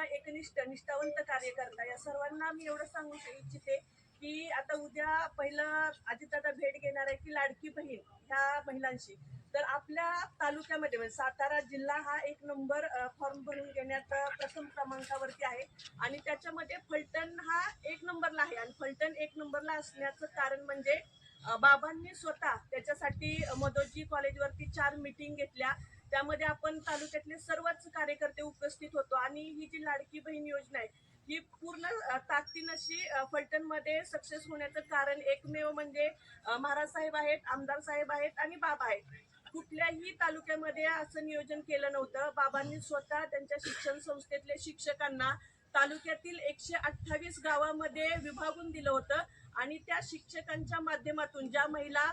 एकनिष्ठ निष्ठावंत कार्यकर्ता या सर्वांना मी एवढं सांगू इच्छिते की आता उद्या पहिलं अजितदादा भेट घेणार आहे की लाडकी बहीण ह्या महिलांशी, तर आपल्या तालुक्यामध्ये म्हणजे सातारा जिल्हा हा 1 नंबर फॉर्म भरून घेण्यात प्रथम क्रमांकावरती आहे आणि त्याच्यामध्ये फलटण हा 1 नंबरला आहे आणि फलटण 1 नंबरला असण्याचं कारण म्हणजे बाबांनी स्वतः त्याच्यासाठी मदोजी कॉलेजवरती 4 मीटिंग घेतल्या, त्यामध्ये आपण तालुक्यातले सर्वच कार्यकर्ते उपस्थित होतो आणि ही जी लाडकी बहीण योजना आहे ही पूर्ण ताकदीनं अशी फलटणमध्ये सक्सेस होण्याचं कारण एकमेव म्हणजे महाराज साहेब आहेत, आमदार साहेब आहेत आणि बाबा आहेत. कुठल्याही तालुक्यामध्ये असं नियोजन केलं नव्हतं. बाबांनी स्वतः त्यांच्या शिक्षण संस्थेतले शिक्षकांना तालुक्यातील 128 गावामध्ये विभागून दिलं होतं आणि त्या शिक्षकांच्या माध्यमातून ज्या महिला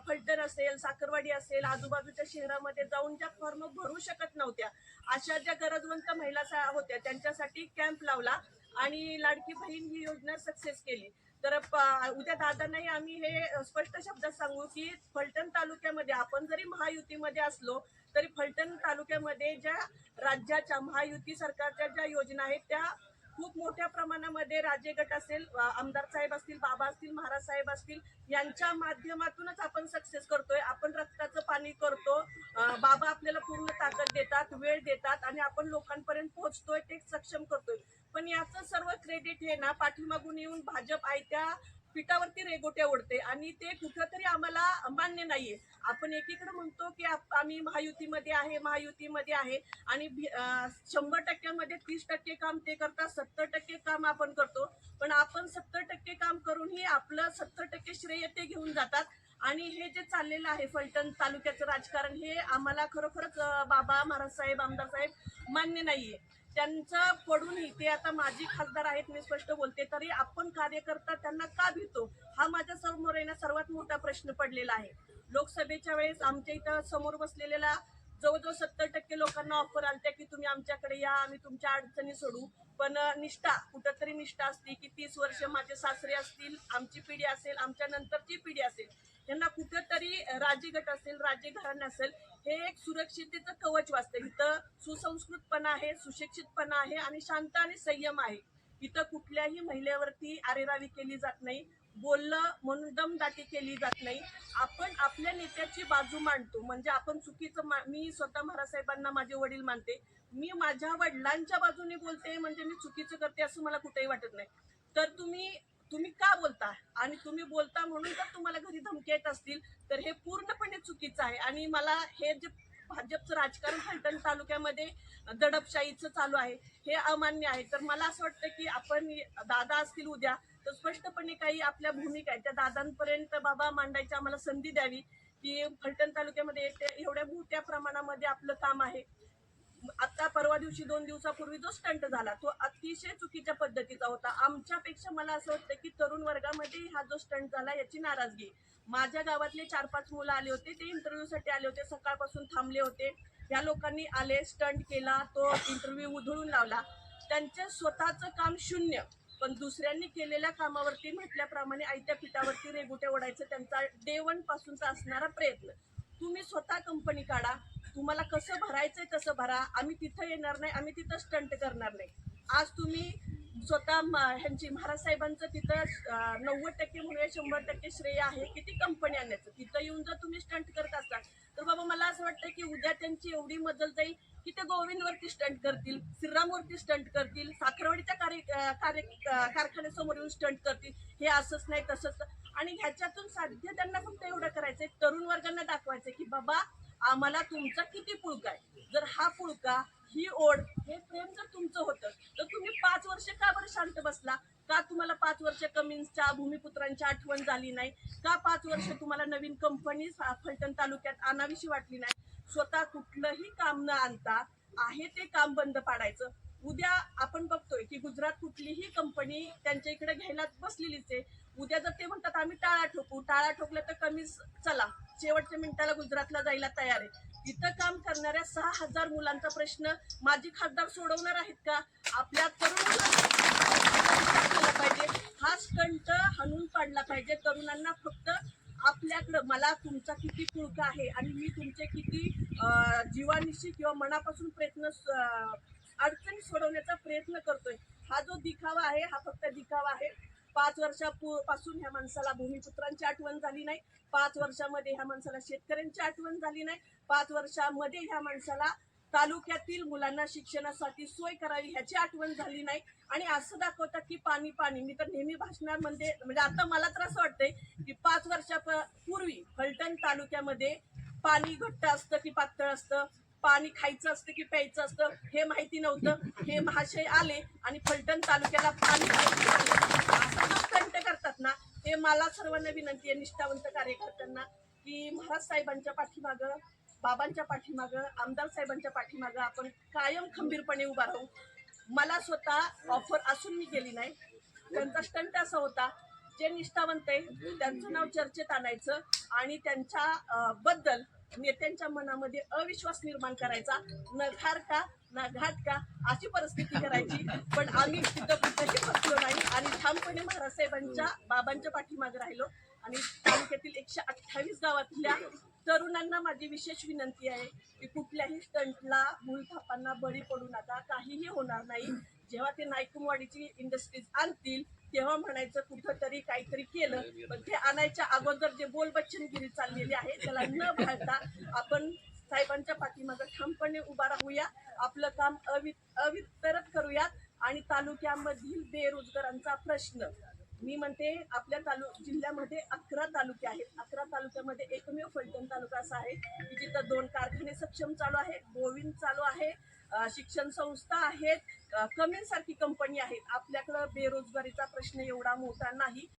फलटण असेल, साखरवाडी असेल, आजूबाजूच्या शहरामध्ये जाऊन ज्या फॉर्म भरू शकत नव्हत्या अशा ज्या गरजवंत महिला होत्या त्यांच्यासाठी कॅम्प लावला आणि लाडकी बहीण ही योजना सक्सेस केली. तर उद्या दादांनाही आम्ही हे स्पष्ट शब्दात सांगू की फलटण तालुक्यामध्ये आपण जरी महायुतीमध्ये असलो तरी फलटण तालुक्यामध्ये ज्या राज्याच्या महायुती सरकारच्या ज्या योजना आहेत त्या खूप मोठ्या प्रमाणामध्ये राजे गट असेल, आमदार साहेब असतील, बाबा असतील, महाराज साहेब असतील यांच्या माध्यमातूनच आपण सक्सेस करतोय. आपण रक्ताचं पाणी करतो, बाबा आपल्याला पूर्ण ताकद देतात, वेळ देतात आणि आपण लोकांपर्यंत पोहोचतोय, ते सक्षम करतोय. पण याचं सर्व क्रेडिट हे ना पाठीमागून येऊन भाजप आयत्या पिठावरती रेगोट्या ओढते आणि ते कुठंतरी आम्हाला मान्य नाहीये. आपण एकीकडे म्हणतो की आम्ही महायुतीमध्ये आहे आणि 100% 30% काम ते करतात, 70% काम आपण करतो, पण आपण 70% काम करूनही आपलं 70% श्रेय ते घेऊन जातात. आणि हे जे चाललेलं आहे फलटण तालुक्याचं राजकारण हे आम्हाला खरोखरच बाबा, महाराज साहेब, आमदार साहेब मान्य नाहीये. त्यांचं पडूनही ते आता माजी खासदार आहेत, मी स्पष्ट बोलते, तरी आपण कार्यकर्ता त्यांना का भितो हा माझ्या समोर येणं सर्वात मोठा प्रश्न पडलेला आहे. लोकसभेच्या वेळेस आमच्या इथं समोर बसलेल्या जवळजवळ 70% लोकांना ऑफर आलत्या की तुम्ही आमच्याकडे या, आम्ही तुमच्या अडचणी सोडू, पण निष्ठा कुठंतरी निष्ठा असते की 30 वर्ष माझे सासरे असतील, आमची पिढी असेल, आमच्या नंतरची पिढी असेल, यांना कुठेतरी राजगट असेल, राजघराणे असेल हे एक सुरक्षिततेचं कवच वाचतं. इथं सुसंस्कृतपणा आहे, सुशिक्षितपणा आहे आणि शांत आणि संयम आहे. इथं कुठल्याही महिलेवरती आरेरावी केली जात नाही, बोललं म्हणून दमदाटी केली जात नाही. आपण आपल्या नेत्याची बाजू मांडतो, म्हणजे आपण चुकीचं मी स्वतः महाराज साहेबांना माझे वडील मानते, मी माझ्या वडिलांच्या बाजूने बोलते म्हणजे मी चुकीचं करते असं मला कुठेही वाटत नाही. तर तुम्ही का बोलता आणि तुम्ही बोलता म्हणून जर तुम्हाला घरी धमकी येत असतील तर हे पूर्णपणे चुकीचं आहे. आणि मला हे जे भाजपचं राजकारण फलटण तालुक्यामध्ये दडपशाहीचं चालू आहे हे अमान्य आहे. तर मला असं वाटतं की आपण दादा असतील उद्या तर स्पष्टपणे काही आपल्या भूमिका आहेत त्या दादांपर्यंत बाबा मांडायची आम्हाला संधी द्यावी की फलटण तालुक्यामध्ये एवढ्या मोठ्या प्रमाणामध्ये आपलं काम आहे. आता परवा दिवशी 2 दिवसापूर्वी जो स्टंट झाला तो अतिशय चुकीच्या पद्धतीचा होता. आमच्यापेक्षा मला असं वाटतं की तरुण वर्गामध्ये हा जो स्टंट झाला याची नाराजगी. माझ्या गावातले 4-5 मुलं आले होते, ते इंटरव्ह्यूसाठी आले होते, सकाळपासून थांबले होते. या लोकांनी आले, स्टंट केला, तो इंटरव्ह्यू उधळून लावला. त्यांचं स्वतःचं काम शून्य, पण दुसऱ्यांनी केलेल्या कामावरती म्हटल्याप्रमाणे आयत्या पिठावरती रेगुट्या ओढायचं त्यांचा डे 1 पासूनचा असणारा प्रयत्न. तुम्ही स्वतः कंपनी काढा, तुम्हाला कसं भरायचंय तसं भरा, आम्ही तिथं येणार नाही, आम्ही तिथं स्टंट करणार नाही. आज तुम्ही स्वतः ह्यांची महाराज साहेबांचं तिथं 90% म्हणूया 100% श्रेय आहे किती कंपनी आणण्याचं. तिथं येऊन जर तुम्ही स्टंट करत असाल तर बाबा मला असं वाटतं की उद्या त्यांची एवढी मजल जाईल की ते गोविंदवरती स्टंट करतील, श्रीरामवरती स्टंट करतील, साखरवाडीच्या कारखान्यासमोर येऊन स्टंट करतील. हे असंच नाही तसंच. आणि ह्याच्यातून साध्य त्यांना फक्त एवढं करायचंय, तरुण वर्गांना दाखवायचंय की बाबा आम्हाला तुमचा किती पुळका आहे. जर हा पुळका, ही ओढ, हे प्रेम जर तुमचं होतं तर तुम्ही 5 वर्ष का बरं शांत बसला? का तुम्हाला 5 वर्ष कमिन्सच्या भूमिपुत्रांची आठवण झाली नाही? का 5 वर्ष तुम्हाला नवीन कंपनी फलटण तालुक्यात आणावीशी वाटली नाही? स्वतः कुठलंही काम न आणता आहे ते काम बंद पाडायचं. उद्या आपण बघतोय की गुजरात कुठलीही कंपनी त्यांच्या इकडे घ्यायला बसलेलीच आहे. उद्या जर ते म्हणतात आम्ही टाळा ठोकलं तर कमी चला, शेवटच्या मिनिटाला गुजरातला जायला तयार आहे. तिथं काम करणाऱ्या 6,000 मुलांचा प्रश्न माजी खासदार सोडवणार आहेत का? आपल्या तरुणांना पाहिजे, हा स्टंट हाणून पाडला पाहिजे. तरुणांना फक्त आपल्याकडं मला तुमचा किती पुळका आहे आणि मी तुमचे किती जीवानिशी किंवा मनापासून प्रयत्न अडचणी सोडवण्याचा प्रयत्न करतोय. हा जो दिखावा आहे हा फक्त दिखावा आहे. 5 वर्षापासून ह्या माणसाला भूमिपुत्रांची आठवण झाली नाही. 5 वर्षामध्ये ह्या माणसाला शेतकऱ्यांची आठवण झाली नाही. 5 वर्षामध्ये ह्या माणसाला तालुक्यातील मुलांना शिक्षणासाठी सोय करावी ह्याची आठवण झाली नाही. आणि असं दाखवतात की पाणी पाणी. मी तर नेहमी भाषणांमध्ये म्हणजे आता मला तर असं वाटतंय की 5 वर्षापूर्वी फलटण तालुक्यामध्ये पाणी घट्ट असतं की पातळ असतं, पाणी खायचं असतं की प्यायचं असतं हे माहिती नव्हतं. हे महाशय आले आणि फलटण तालुक्याला पाणी असं जो कंट करतात ना, ते मला सर्वांना विनंती आहे निष्ठावंत कार्यकर्त्यांना की महाराज साहेबांच्या पाठीमागं, बाबांच्या पाठीमागं, आमदार साहेबांच्या पाठीमागं आपण कायम खंबीरपणे उभा राहू. मला स्वतः ऑफर असून मी गेली नाही. त्यांचा स्टंट असा होता, जे निष्ठावंत आहे त्यांचं नाव चर्चेत आणायचं आणि त्यांच्या बद्दल नेत्यांच्या मनामध्ये अविश्वास निर्माण करायचा. न घाट का ना घाट का अशी परिस्थिती करायची. पण आम्ही तिथं कुठेही फसलो नाही आणि ठामपणे महाराज साहेबांच्या बाबांच्या पाठीमागे राहिलो. आणि तालुक्यातील 128 गावातल्या तरुणांना माझी विशेष विनंती आहे की कुठल्याही स्टंटला, भूलथापांना बळी पडू नका. काहीही होणार नाही. जेव्हा ते नायकुमवाडीची इंडस्ट्रीज आणतील तेव्हा म्हणायचं कुठंतरी काहीतरी केलं. पण ते आणायच्या अगोदर जे बोलबच्चनगिरी चाललेली आहे त्याला न भाळता आपण साहेबांच्या पाठीमागे ठामपणे उभा राहूया. आपलं काम अवितरत करूयात आणि तालुक्यामधील बेरोजगारांचा प्रश्न, मी म्हणते आपल्या जिल्ह्यामध्ये 11 तालुके आहेत. 11 तालुक्यामध्ये एकमेव फलटण तालुका असा आहे की जिथं 2 कारखाने सक्षम चालू आहे, गोविंद चालू आहे, शिक्षण संस्था आहेत, कमेंट सारखी कंपनी आहेत. आपल्याकडं बेरोजगारीचा प्रश्न एवढा मोठा नाही.